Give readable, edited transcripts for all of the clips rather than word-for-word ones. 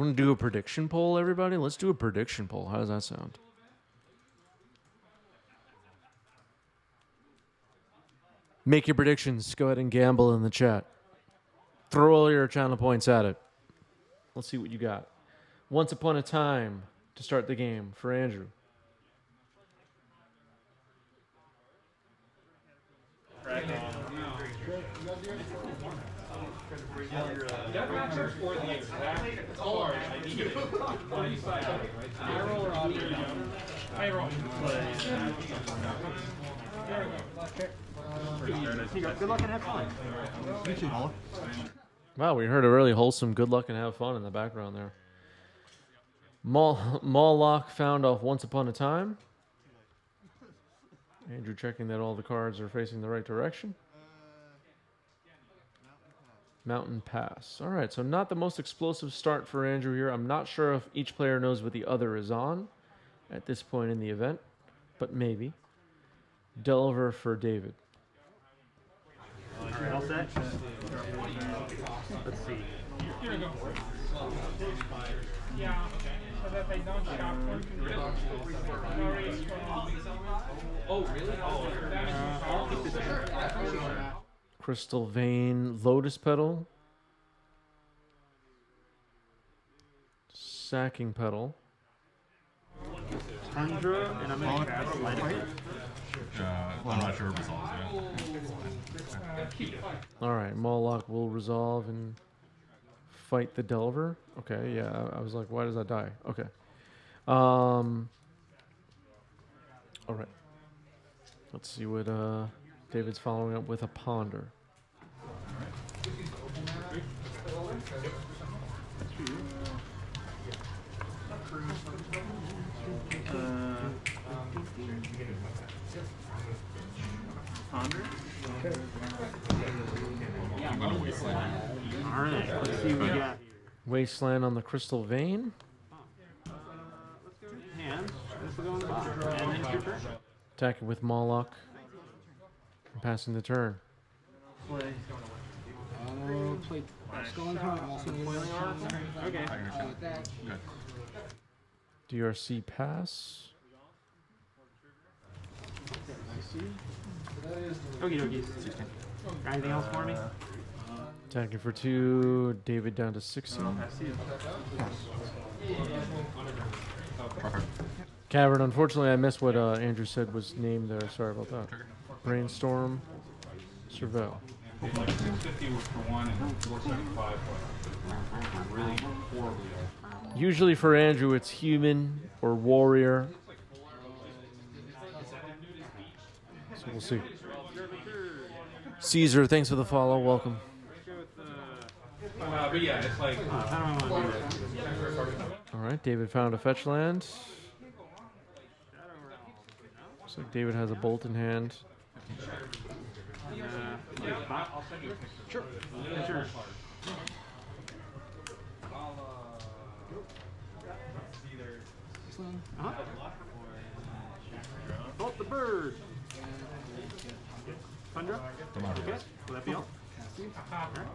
you want to do a prediction poll, everybody? Let's do a prediction poll. How does that sound? Make your predictions. Go ahead and gamble in the chat. Throw all your channel points at it. Let's see what you got. Once Upon a Time to start the game for Andrew. Good luck and have fun. You too, Paula. Wow, we heard a really wholesome good luck and have fun in the background there. Mall Lock found off Once Upon a Time. Andrew checking that all the cards are facing the right direction. Mountain Pass. All right, so not the most explosive start for Andrew here. I'm not sure if each player knows what the other is on at this point in the event, but maybe. Delver for David. All right, all set? Let's see. Yeah, so that they don't shop Oh, really? I'll keep this in. Crystal Vein, Lotus Petal. Sacking Petal. Tundra, and I'm going to cast Light. I'm not sure if it resolves yet. All right, Moloch will resolve and fight the Delver. Okay, yeah, I was like, why does that die? Okay. All right. Let's see what David's following up with a Ponder. Ponder. All right, let's see what we got here. Wasteland on the Crystal Vein. Let's go hand. This will go in the bottom. And then your turn. Attacking with Moloch. And passing the turn. Play. Play Skull and Heart. Also Okay. Good. DRC pass. Okie dokies. Got anything else for me? Attacking for 2. David down to 16. Perfect. Cavern, unfortunately, I missed what Andrew said was named there. Sorry about that. Brainstorm. Surveil. Like 650 was for one and 475 was really horribly off. Usually for Andrew, it's human or warrior. So we'll see. Caesar, thanks for the follow. Welcome. But yeah, it's like. How do I want to do that? All right, David found a fetch land. Looks like David has a bolt in hand. Sure. Sure. Oh, the bird. Tundra. Okay. Will that be all? Alright.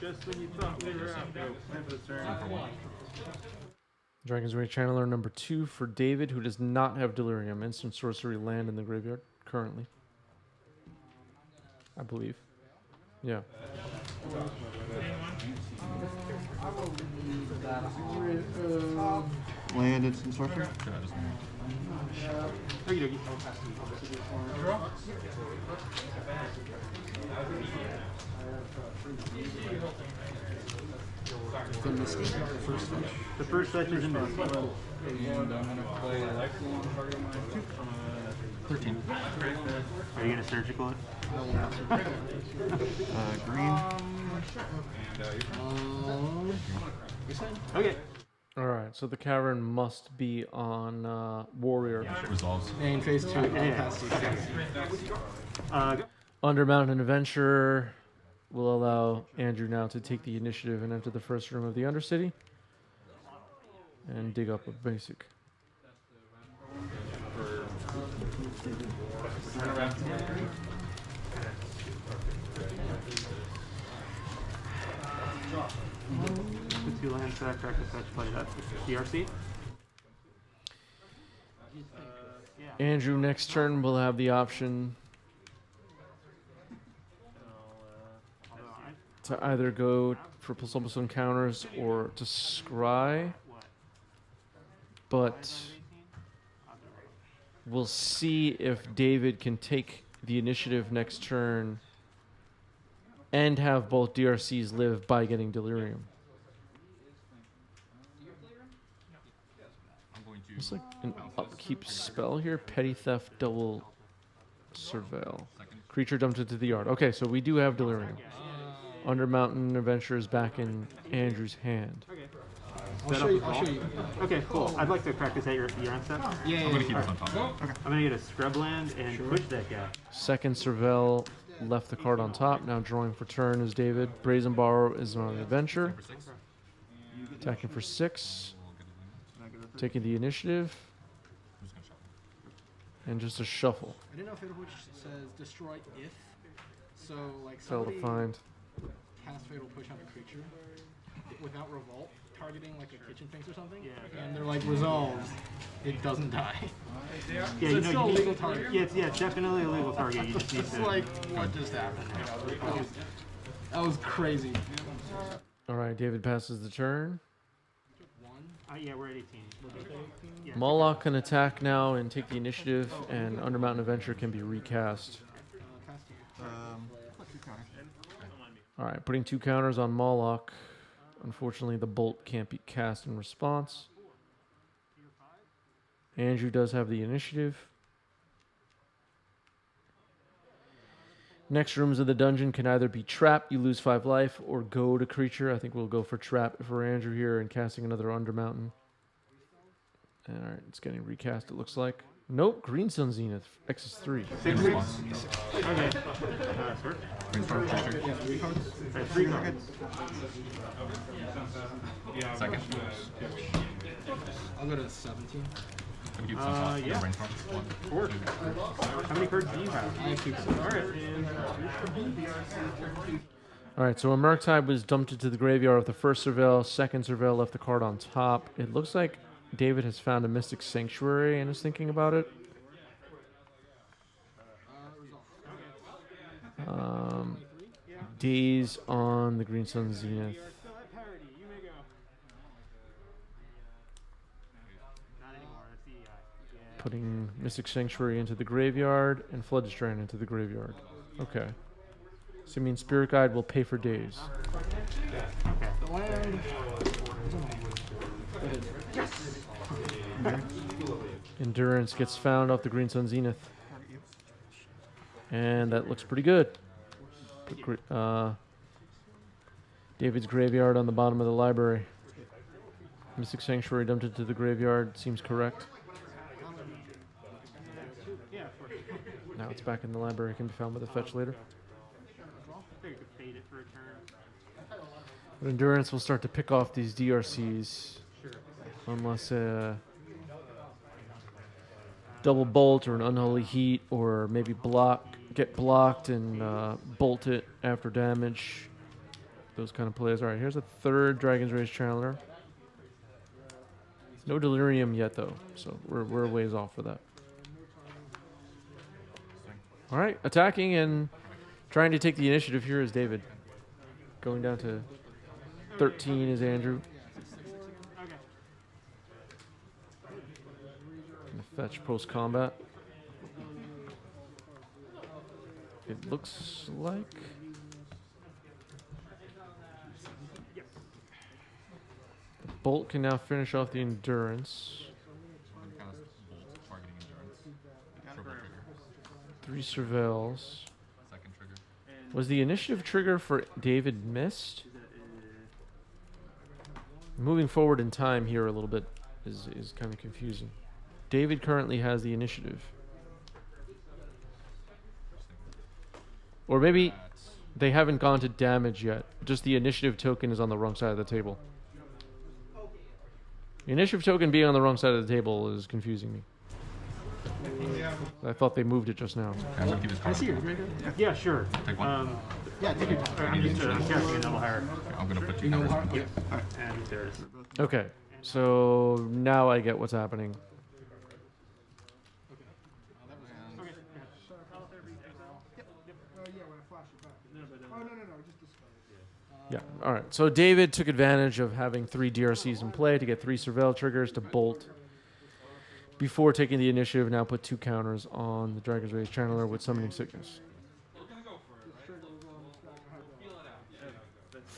Just when you thought we were out there, time for the turn. Dragon's Rage Channeler number 2 for David, who does not have Delirium. Instant sorcery land in the graveyard currently. I believe. Yeah. Land instant sorcery. Okie dokie. The first fetch is in there. And I'm gonna play Electron target on my 13. Are you gonna surgical it? Green. Okay. All right, so the Cavern must be on Warrior. Resolves. Main phase 2. Under Mountain Adventure will allow Andrew now to take the initiative and enter the first room of the Undercity and dig up a basic. 2 land set, crack the fetch, play that. DRC. Yeah. Andrew, next turn will have the option to either go for plus encounters or to scry, but we'll see if David can take the initiative next turn and have both DRCs live by getting Delirium. I'm going to. It's like an upkeep spell here. Petty Theft, double surveil. Creature dumped into the yard. Okay, so we do have Delirium. Undermountain Adventure is back in Andrew's hand. I'll show you. Okay, cool. I'd like to crack this at your end set. Yeah, I'm going to keep this on top. Okay. I'm gonna get a scrub land and push that guy. Second surveil left the card on top. Now drawing for turn is David. Brazen Borrow is on an adventure. Number 6. Attacking for 6. We'll get a win. Taking the initiative. I'm just going to shuffle. And just a shuffle. I didn't know if it says destroy if. So like Fail to somebody find. cast Fatal Push on a creature without revolt, targeting like a kitchen finks or something. Yeah. And they're like resolves, it doesn't die. Yeah, So you it's know, still a you legal need, target. yeah, it's definitely a legal target. You just need It's to. like what just happened. That was crazy. All right, David passes the turn. One. Yeah, we're at 18. Yeah. Moloch can attack now and take the initiative, and Undermountain Adventure can be recast. Cast you. All right, putting 2 counters on Moloch. Unfortunately, the bolt can't be cast in response. Andrew does have the initiative. Next rooms of the dungeon can either be trap, you lose 5 life, or go to creature. I think we'll go for trap for Andrew here and casting another Undermountain. All right, it's getting recast, it looks like. Nope, Green Sun Zenith, X3. 6 weeks. Okay. Sir. Brainstorm creature. Yeah, 3 cards. Alright, 3 cards. Second. I'll go to 17. I'm keep this on top. yeah. Brainstorm. 1, 4. 2. How many cards do you have? I have 2 cards. Alright. All right, so a Murktide was dumped into the graveyard with the first surveil. Second surveil left the card on top. It looks like David has found a Mystic Sanctuary and is thinking about it. Days on the Green Sun Zenith. Still at parity. You may go. Not anymore. That's the yeah. Putting Mystic Sanctuary into the graveyard and Flood Strand into the graveyard. Okay. So it means Spirit Guide will pay for days. The land. Endurance gets found off the Green Sun Zenith. And that looks pretty good. Put David's graveyard on the bottom of the library. Mystic Sanctuary dumped into the graveyard. Seems correct. Now it's back in the library. Can be found with a fetch later. You could fade it for a turn. But Endurance will start to pick off these DRCs. Unless double bolt or an unholy heat, or maybe get blocked and bolt it after damage. Those kind of plays. All right, here's a third Dragon's Rage Channeler. No Delirium yet, though, so we're a ways off for that. All right, attacking and trying to take the initiative here is David. Going down to 13 is Andrew. Fetch post-combat. It looks like... the bolt can now finish off the Endurance. I'm going to cast Bolt, targeting Endurance. Triple trigger. 3 surveils. Second trigger. Was the initiative trigger for David missed? Moving forward in time here a little bit is kind of confusing. David currently has the initiative. Or maybe they haven't gone to damage yet. Just the initiative token is on the wrong side of the table. The initiative token being on the wrong side of the table is confusing me. I thought they moved it just now. Okay, I'm going to keep this I card. see your graveyard. Yeah, sure. Take one. Yeah, take your time. I'm just casting a double hierarchy. I'm gonna put two You know counters. what? Yeah. Alright. And there it is. Okay, so now I get what's happening. Yeah, all right. So David took advantage of having 3 DRCs in play to get 3 surveil triggers to bolt. Before taking the initiative, now put 2 counters on the Dragon's Rage Channeler with Summoning Sickness.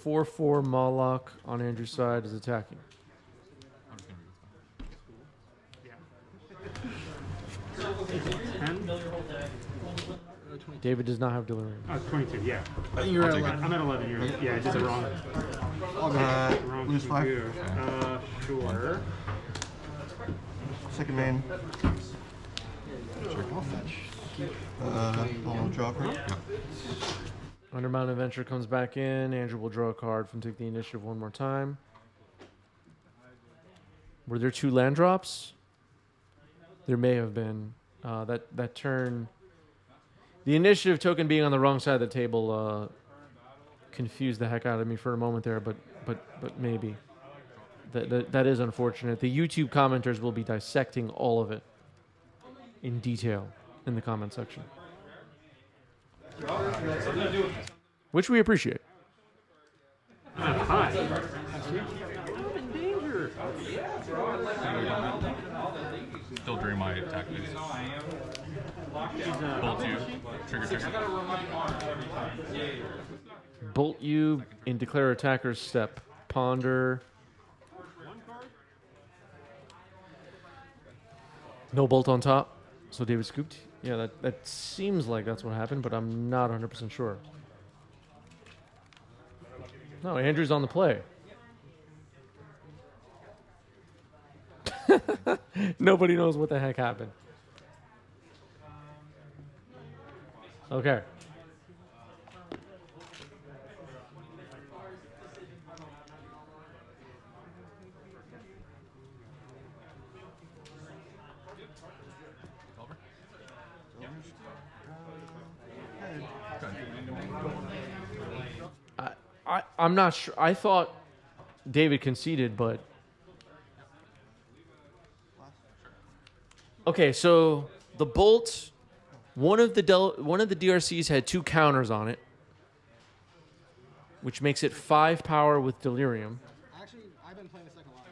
4/4 Moloch on Andrew's side is attacking. David does not have delirium. Oh, 22, yeah. I think you're at take it. 11. I'm at 11 years. Yeah, I did it wrong. Wrong Lose 5. computer. Sure. Second main. I'll fetch. I'll draw a card. Undermount Adventure comes back in. Andrew will draw a card from Take the Initiative one more time. Were there 2 land drops? There may have been. That turn... The initiative token being on the wrong side of the table confused the heck out of me for a moment there, but maybe. That is unfortunate. The YouTube commenters will be dissecting all of it in detail in the comment section. Which we appreciate. Hi. I'm in danger. Still during my attack phase. Bolt you. Trigger. Bolt you in Declare Attacker's step. Ponder. No bolt on top. So David scooped. Yeah, that seems like that's what happened, but I'm not 100% sure. No, Andrew's on the play. Nobody knows what the heck happened. Okay. I'm not sure. I thought David conceded, but okay. So the bolt, one of the DRCs had 2 counters on it, which makes it 5 power with delirium. Actually, I've been playing the second line.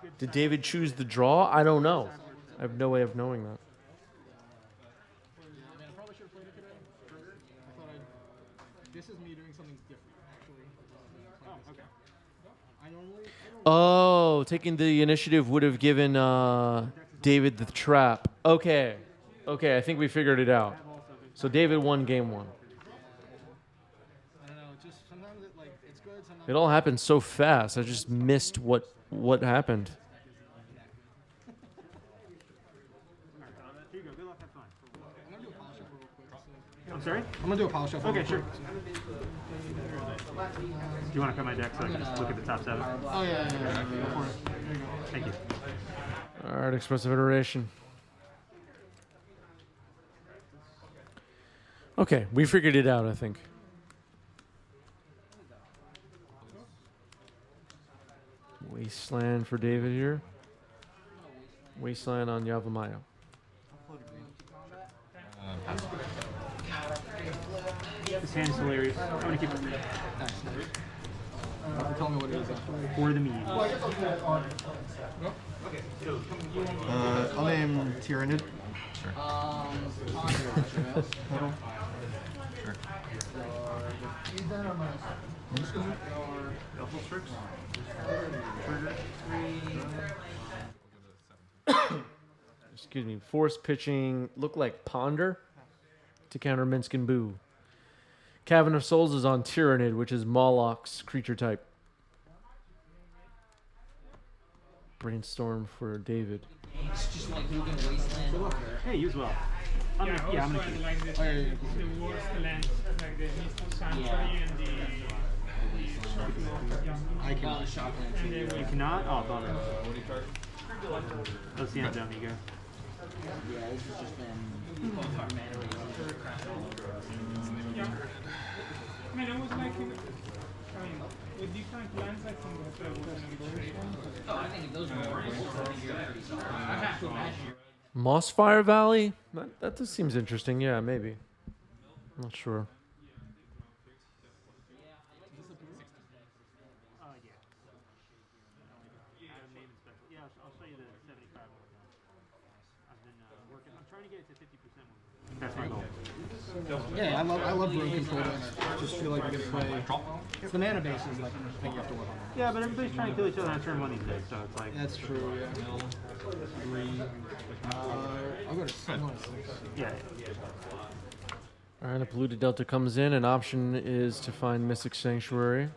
But, Did David choose the draw? I don't know. I have no way of knowing that. yeah, I mean, I probably should have played it today. I thought this is me doing something different, actually. Oh, okay. I don't Oh, taking the initiative would have given David the trap. Okay. Okay, I think we figured it out. So David won game 1. I don't know. Just sometimes it's good. Sometimes It all happened so fast. I just missed what happened. Here you go. Good luck. Have fun. I'm gonna do a pile shuffle real quick. So. I'm sorry? I'm gonna do a pile shuffle. Okay, real sure. quick, Do you want to cut my deck so I can just look at the top 7? Oh yeah. Go for it. There you go. Thank you. All right, expressive iteration. Okay, we figured it out, I think. Wasteland for David here. Wasteland on Yavimaya. This hand is hilarious. I'm going to keep it Nice. Tell me what it is. for the meme. I'll name Tyrannid. Sure. Excuse me. Force pitching look like Ponder to counter Minsk and Boo. Cavern of Souls is on Tyrannid, which is Moloch's creature type. Brainstorm for David. It's just like moving wasteland. Hey, you as well. I'm gonna keep also it. like the worst lands, like the Mystic Sanctuary and the I can. Shockland. and the You cannot? Oh, bummer. Let's see down, amigo. Yeah, this has just been. Yeah. I mean, it was like, I mean, with different lands, I think that was an evolution. Oh, I think if those were more, I think you're pretty solid. I have to imagine you're. Mossfire Valley? That just seems interesting. Yeah, maybe. I'm not sure. Yeah, I'll show you the 75 one. I've been working. I'm trying to get it to 50% one. That's my goal. Yeah, I love room control. I just feel like we can play. It's the mana base is like the thing you have to work on. Yeah, but everybody's trying to kill each other on turn one these days, so it's like. That's true. Yeah. 3. I'll go to 6. Yeah. All right, a polluted delta comes in. An option is to find Mystic Sanctuary.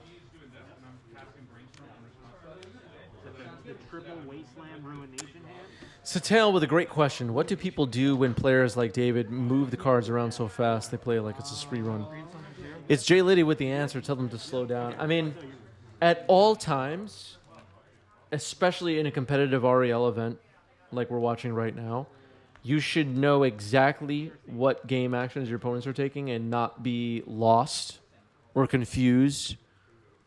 The triple wasteland ruination hand. Satale with a great question. What do people do when players like David move the cards around so fast they play like it's a spree run? It's Jay Liddy with the answer. Tell them to slow down. I mean, at all times, especially in a competitive REL event like we're watching right now, you should know exactly what game actions your opponents are taking and not be lost or confused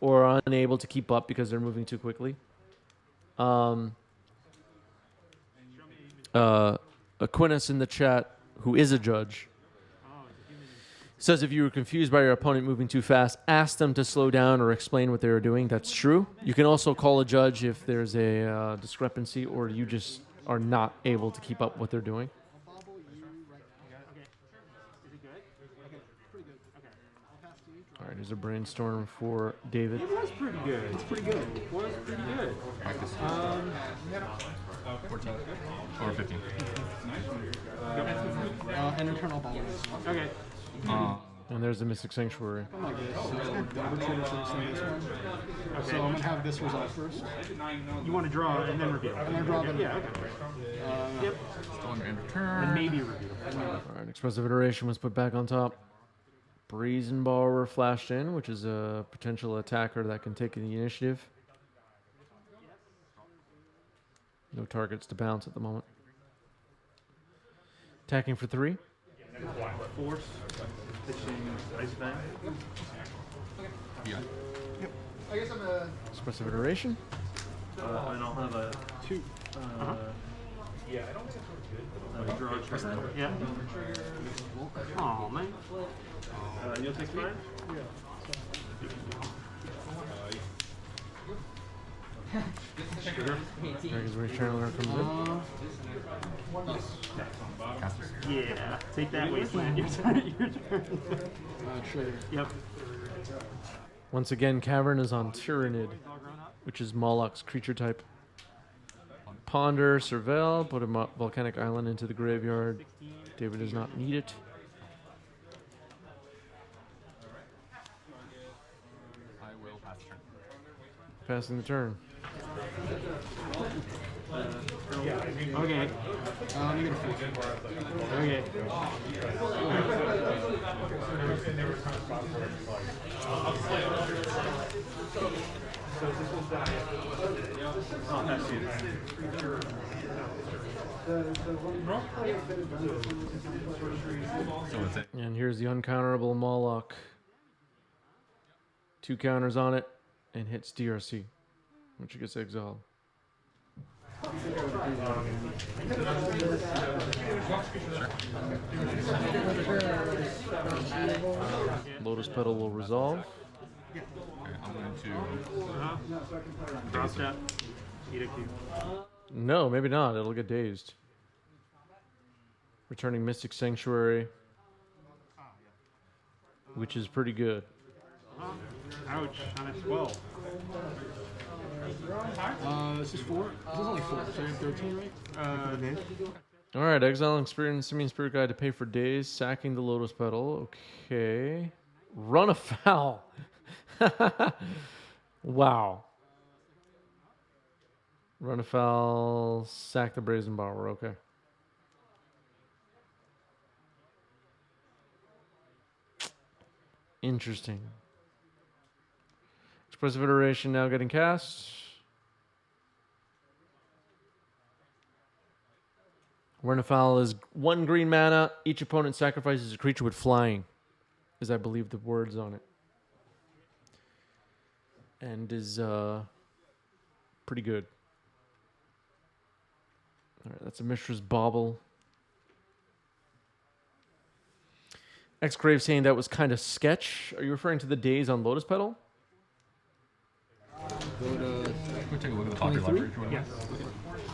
or unable to keep up because they're moving too quickly. Aquinas in the chat, who is a judge, says if you were confused by your opponent moving too fast, ask them to slow down or explain what they were doing. That's true. You can also call a judge if there's a discrepancy or you just are not able to keep up what they're doing. All right, here's a brainstorm for David. It was pretty good. It's pretty good. It was pretty good. Practice. 14 or 15. And internal ball. Okay. And there's the Mystic Sanctuary. Like this. So I'm gonna have this result first. You want to draw and then reveal. And then draw them. Yeah. Okay. Yep. On your end of turn. And maybe reveal. All right, Expressive Iteration was put back on top. Brazenborrower flashed in, which is a potential attacker that can take the initiative. No targets to bounce at the moment. Attacking for 3. Force, pitching, ice bank. Yeah. Expressive Iteration. And I'll have a 2. Draw a trigger. Yeah. Oh man. You'll take 5? Dragon's Rage Channeler comes in. Yeah. Take that wasteland. Your turn. Your turn. Trigger. Yep. Once again, Cavern is on Tyrannid, which is Moloch's creature type. Ponder, Surveil, put a volcanic island into the graveyard. David does not need it. I will pass the turn. Passing the turn. Okay. You get a 4. Okay. So it's it. And here's the uncounterable Moloch. 2 counters on it and hits DRC, which gets exiled. Lotus Petal will resolve. Okay, I'm going to Draw step. Eat a cube. No, maybe not. It'll get dazed. Returning Mystic Sanctuary, which is pretty good. Ouch. I'm at 12. This is 4. This is only 4. So you have 13, right? All right, exiling Simian Spirit Guide to pay for days, sacking the Lotus Petal. Okay. Run afoul. Wow. Run afoul, sack the Brazen Borrower. Okay. Interesting. Expressive Iteration now getting cast. Renafal is 1 green mana. Each opponent sacrifices a creature with flying, is I believe the words on it. And is pretty good. All right, that's a Mishra's Bauble. X-Grave saying that was kind of sketch. Are you referring to the days on Lotus Petal? Can we take a look at the top of your library? Jordan? Yes.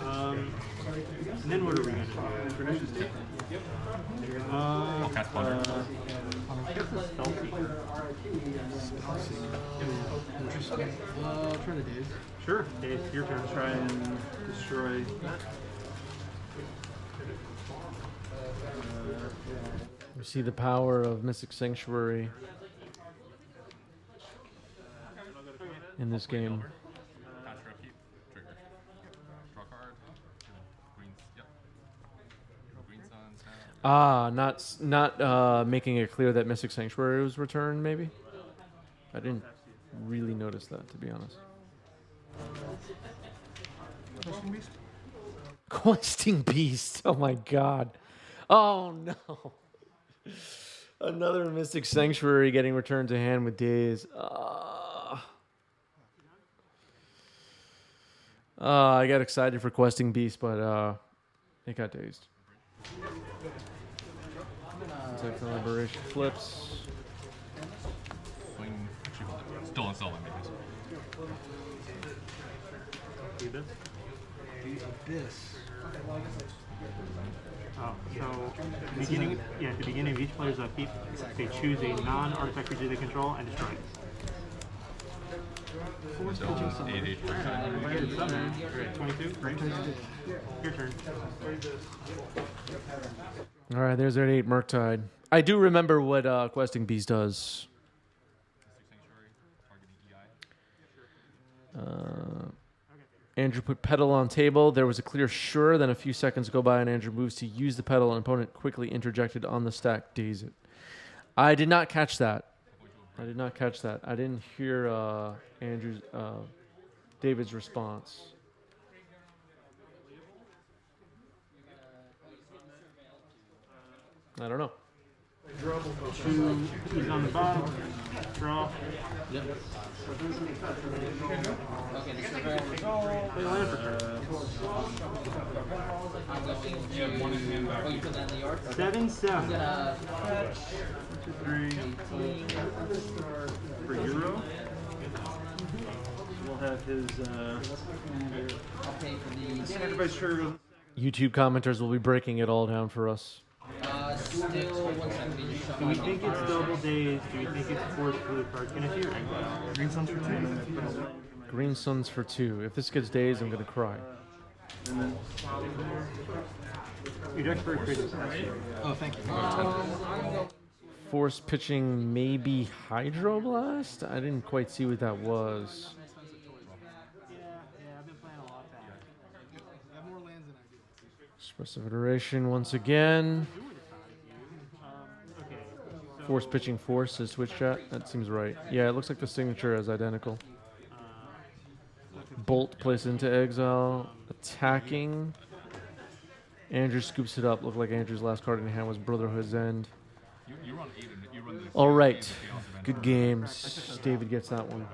And then what are we going to do? I'll cast Plunder. Interesting. Try to Dave. Sure. Dave, your turn. Try and destroy. You see the power of Mystic Sanctuary in this game. Cast your upkeep. Trigger. Draw card. Green. Yep. Green Suns. Not making it clear that Mystic Sanctuary was returned, maybe? I didn't really notice that, to be honest. Questing Beast. Oh my god. Oh no. Another Mystic Sanctuary getting returned to hand with days. I got excited for Questing Beast, but it got dazed. Second Liberation flips. Swing. Still install my mages. Abyss. Oh, so at the beginning of each player's upkeep, they choose a non-artifact creature they control and destroy it. So 8/8. Player summon. 22. Great. Your turn. All right, there's our 8 Murktide. I do remember what Questing Beast does. Andrew put Petal on table. There was a clear sure. Then a few seconds go by and Andrew moves to use the Petal. An opponent quickly interjected on the stack. Daze it. I did not catch that. I didn't hear David's response. I don't know. He's on the bottom. Draw. Yep. Okay, this is very Play land for turn. I'm going to. Oh, you put that in the yard? 7/7. I'm gonna. 3 for Euro. We'll have his I'll pay for the. sacrifice trigger. YouTube commenters will be breaking it all down for us. Still 1 second. You just shut Do my we think it's double days? Do we think it's forced blue card? Can it hear? Green Suns for 2. Green Suns for 2. If this gets dazed, I'm going to cry. Your deck's very pretty. Oh, thank you. Force pitching, maybe Hydroblast? I didn't quite see what that was. Yeah, I've been playing a lot of that. I have more lands than I do. Expressive Iteration once again. Okay. So, Force pitching force, says Twitch chat. That seems right. Yeah, it looks like the signature is identical. Bolt placed into exile. Attacking. Andrew scoops it up. Looked like Andrew's last card in hand was Brotherhood's End. You run 8 and you run this. All right. Good games. David gets that one.